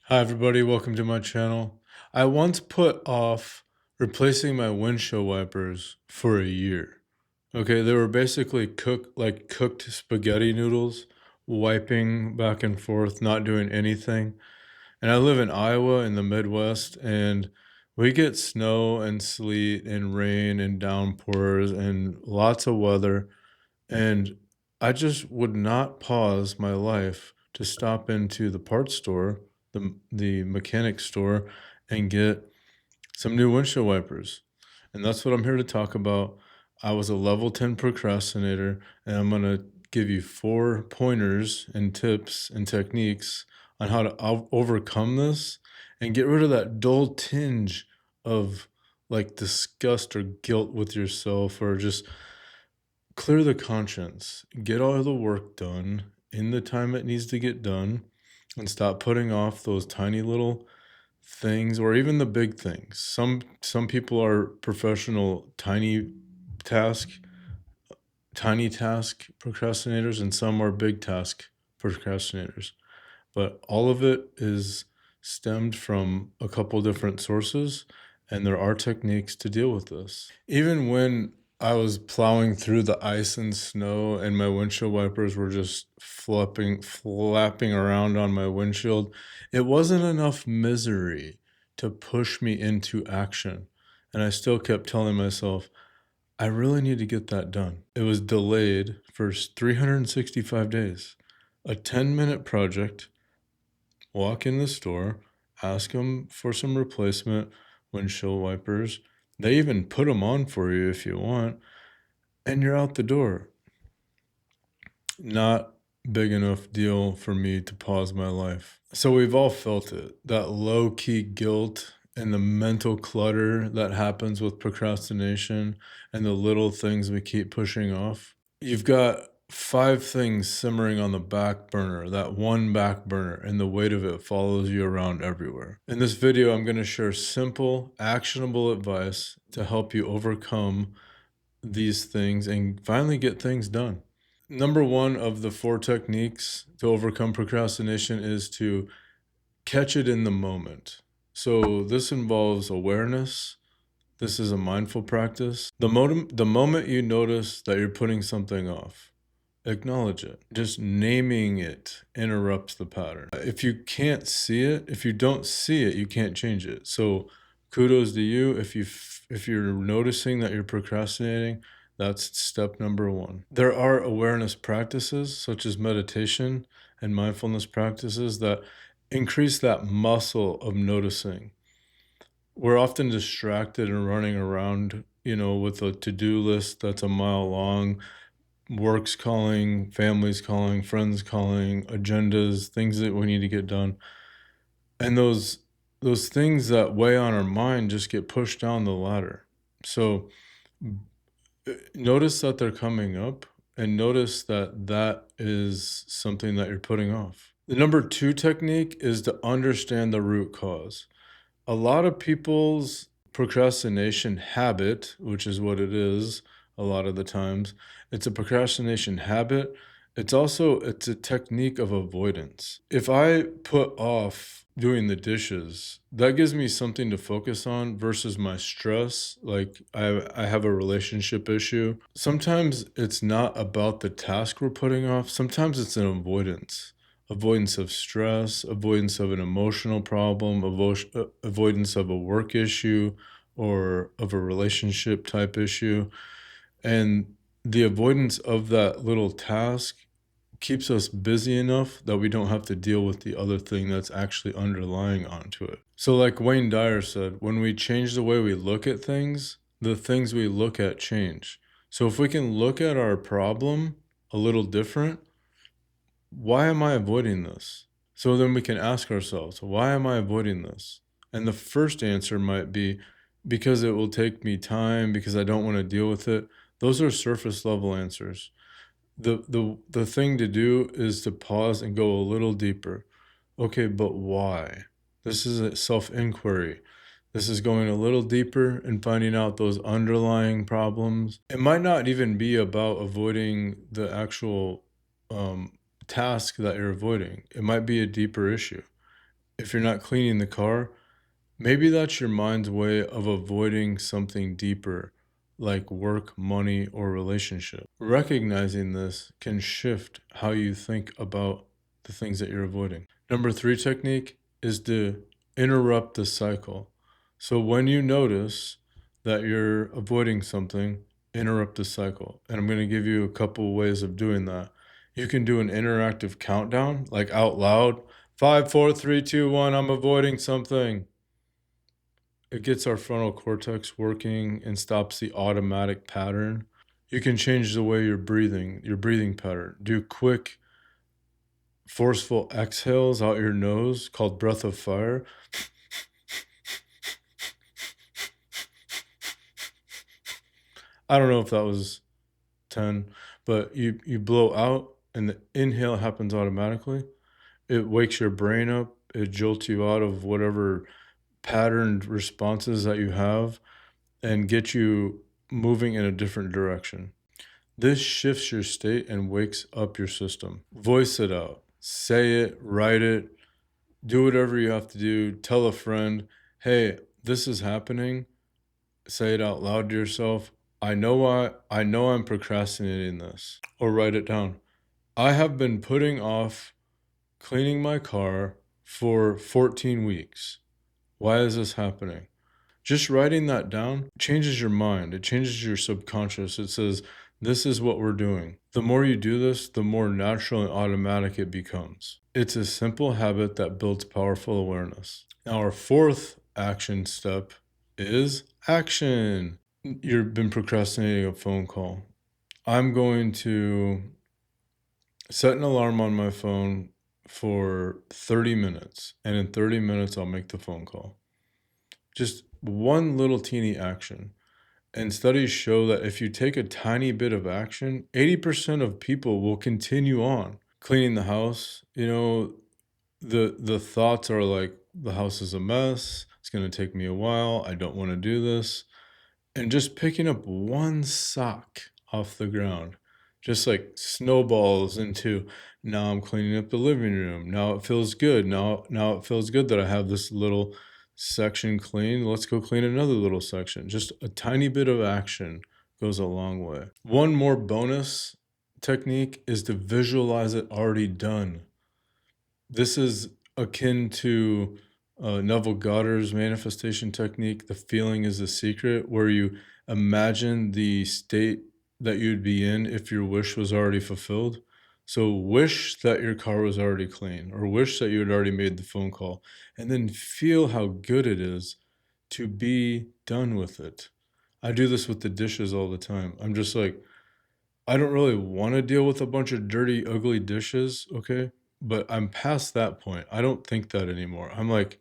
Hi, everybody. Welcome to my channel. I once put off replacing my windshield wipers for a year. Okay, they were basically cooked spaghetti noodles, wiping back and forth, not doing anything. And I live in Iowa in the Midwest, and we get snow and sleet and rain and downpours and lots of weather. And I just would not pause my life to stop into the parts store, the mechanic store, and get some new windshield wipers. And that's what I'm here to talk about. I was a level 10 procrastinator, and I'm going to give you 4 pointers and tips and techniques on how to overcome this and get rid of that dull tinge of like disgust or guilt with yourself, or just clear the conscience, get all the work done in the time it needs to get done, and stop putting off those tiny little things or even the big things. Some people are professional task tiny task procrastinators, and some are big task procrastinators. But all of it is stemmed from a couple different sources, and there are techniques to deal with this. Even when I was plowing through the ice and snow and my windshield wipers were just flapping around on my windshield, it wasn't enough misery to push me into action. And I still kept telling myself, I really need to get that done. It was delayed for 365 days. A 10-minute project. Walk in the store, ask them for some replacement windshield wipers. They even put them on for you if you want, and you're out the door. Not big enough deal for me to pause my life. So we've all felt it, that low-key guilt and the mental clutter that happens with procrastination and the little things we keep pushing off. You've got 5 things simmering on the back burner, that one back burner, and the weight of it follows you around everywhere. In this video, I'm going to share simple, actionable advice to help you overcome these things and finally get things done. Number one of the 4 techniques to overcome procrastination is to catch it in the moment. So this involves awareness. This is a mindful practice. The moment you notice that you're putting something off, acknowledge it. Just naming it interrupts the pattern. If you can't see it, if you don't see it, you can't change it. So kudos to you. If you're noticing that you're procrastinating, that's step number 1. There are awareness practices such as meditation and mindfulness practices that increase that muscle of noticing. We're often distracted and running around, with a to-do list that's a mile long, work's calling, family's calling, friends calling, agendas, things that we need to get done. And those things that weigh on our mind just get pushed down the ladder. So notice that they're coming up, and notice that that is something that you're putting off. The number 2 technique is to understand the root cause. A lot of people's procrastination habit, which is what it is a lot of the times, it's a procrastination habit. It's a technique of avoidance. If I put off doing the dishes, that gives me something to focus on versus my stress. Like I have a relationship issue. Sometimes it's not about the task we're putting off. Sometimes it's an avoidance of stress, avoidance of an emotional problem, avoidance of a work issue or of a relationship type issue. And the avoidance of that little task keeps us busy enough that we don't have to deal with the other thing that's actually underlying onto it. So like Wayne Dyer said, when we change the way we look at things, the things we look at change. So if we can look at our problem a little different, why am I avoiding this? So then we can ask ourselves, why am I avoiding this? And the first answer might be because it will take me time, because I don't want to deal with it. Those are surface level answers. The thing to do is to pause and go a little deeper. Okay, but why? This is a self-inquiry. This is going a little deeper and finding out those underlying problems. It might not even be about avoiding the actual task that you're avoiding. It might be a deeper issue. If you're not cleaning the car, maybe that's your mind's way of avoiding something deeper, like work, money, or relationship. Recognizing this can shift how you think about the things that you're avoiding. Number three technique is to interrupt the cycle. So when you notice that you're avoiding something, interrupt the cycle. And I'm going to give you a couple ways of doing that. You can do an interactive countdown, like out loud. 5, 4, 3, 2, 1. I'm avoiding something. It gets our frontal cortex working and stops the automatic pattern. You can change the way you're breathing, your breathing pattern. Do quick, forceful exhales out your nose called breath of fire. I don't know if that was 10, but you blow out and the inhale happens automatically. It wakes your brain up. It jolts you out of whatever patterned responses that you have and get you moving in a different direction. This shifts your state and wakes up your system. Voice it out. Say it, write it, do whatever you have to do. Tell a friend, hey, this is happening. Say it out loud to yourself. I know I'm procrastinating this. Or write it down. I have been putting off cleaning my car for 14 weeks. Why is this happening? Just writing that down changes your mind. It changes your subconscious. It says, this is what we're doing. The more you do this, the more natural and automatic it becomes. It's a simple habit that builds powerful awareness. Now, our fourth action step is action. You've been procrastinating a phone call. I'm going to set an alarm on my phone for 30 minutes, and in 30 minutes, I'll make the phone call. Just one little teeny action. And studies show that if you take a tiny bit of action, 80% of people will continue on. Cleaning the house, the thoughts are like, the house is a mess. It's going to take me a while. I don't want to do this. And just picking up one sock off the ground, just like snowballs into, now I'm cleaning up the living room. Now it feels good. Now it feels good that I have this little section clean. Let's go clean another little section. Just a tiny bit of action goes a long way. One more bonus technique is to visualize it already done. This is akin to Neville Goddard's manifestation technique, the feeling is the secret, where you imagine the state that you'd be in if your wish was already fulfilled. So wish that your car was already clean, or wish that you had already made the phone call, and then feel how good it is to be done with it. I do this with the dishes all the time. I'm just like, I don't really wanna deal with a bunch of dirty, ugly dishes, okay? But I'm past that point. I don't think that anymore. I'm like,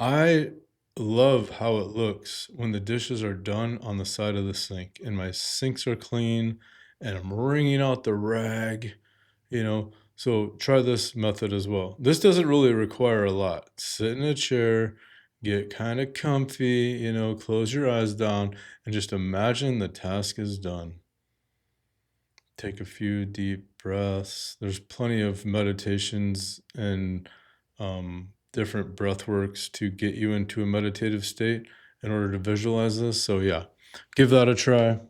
I love how it looks when the dishes are done on the side of the sink and my sinks are clean and I'm wringing out the rag, you know? So try this method as well. This doesn't really require a lot. Sit in a chair, get kind of comfy, close your eyes down and just imagine the task is done. Take a few deep breaths. There's plenty of meditations and different breath works to get you into a meditative state in order to visualize this. So, yeah, give that a try.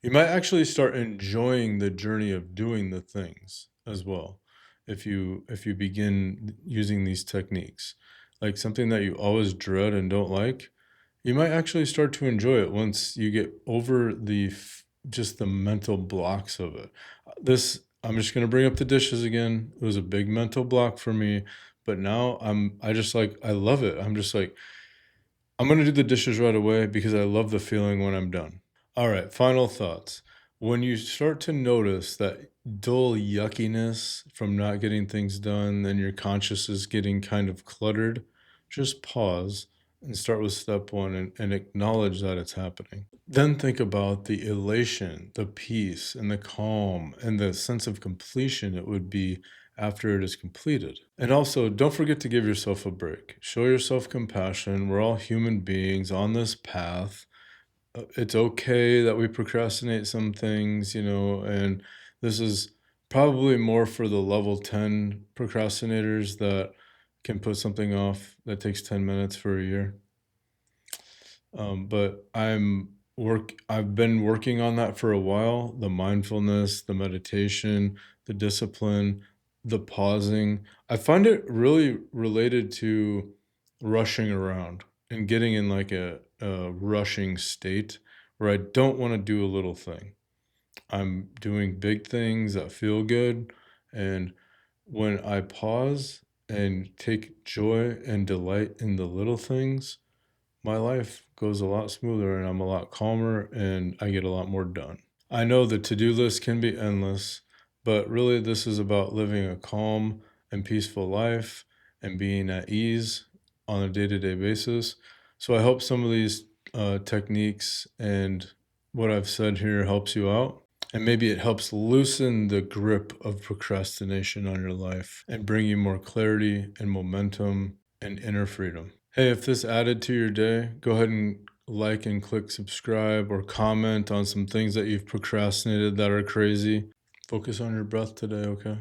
You might actually start enjoying the journey of doing the things as well if you begin using these techniques. Like something that you always dread and don't like, you might actually start to enjoy it once you get over just the mental blocks of it. I'm just going to bring up the dishes again. It was a big mental block for me, but now I just like I love it. I'm just like I'm going to do the dishes right away because I love the feeling when I'm done. All right, final thoughts. When you start to notice that dull yuckiness from not getting things done, then your conscious is getting kind of cluttered, just pause and start with step one and acknowledge that it's happening. Then think about the elation, the peace, and the calm, and the sense of completion it would be after it is completed. And also, don't forget to give yourself a break. Show yourself compassion. We're all human beings on this path. It's okay that we procrastinate some things, and this is probably more for the level 10 procrastinators that can put something off that takes 10 minutes for a year. But I've been working on that for a while, the mindfulness, the meditation, the discipline, the pausing. I find it really related to rushing around and getting in like a rushing state where I don't want to do a little thing. I'm doing big things that feel good. And when I pause and take joy and delight in the little things, my life goes a lot smoother and I'm a lot calmer and I get a lot more done. I know the to-do list can be endless, but really this is about living a calm and peaceful life and being at ease on a day-to-day basis. So I hope some of these techniques and what I've said here helps you out. And maybe it helps loosen the grip of procrastination on your life and bring you more clarity and momentum and inner freedom. Hey, if this added to your day, go ahead and like and click subscribe or comment on some things that you've procrastinated that are crazy. Focus on your breath today, okay?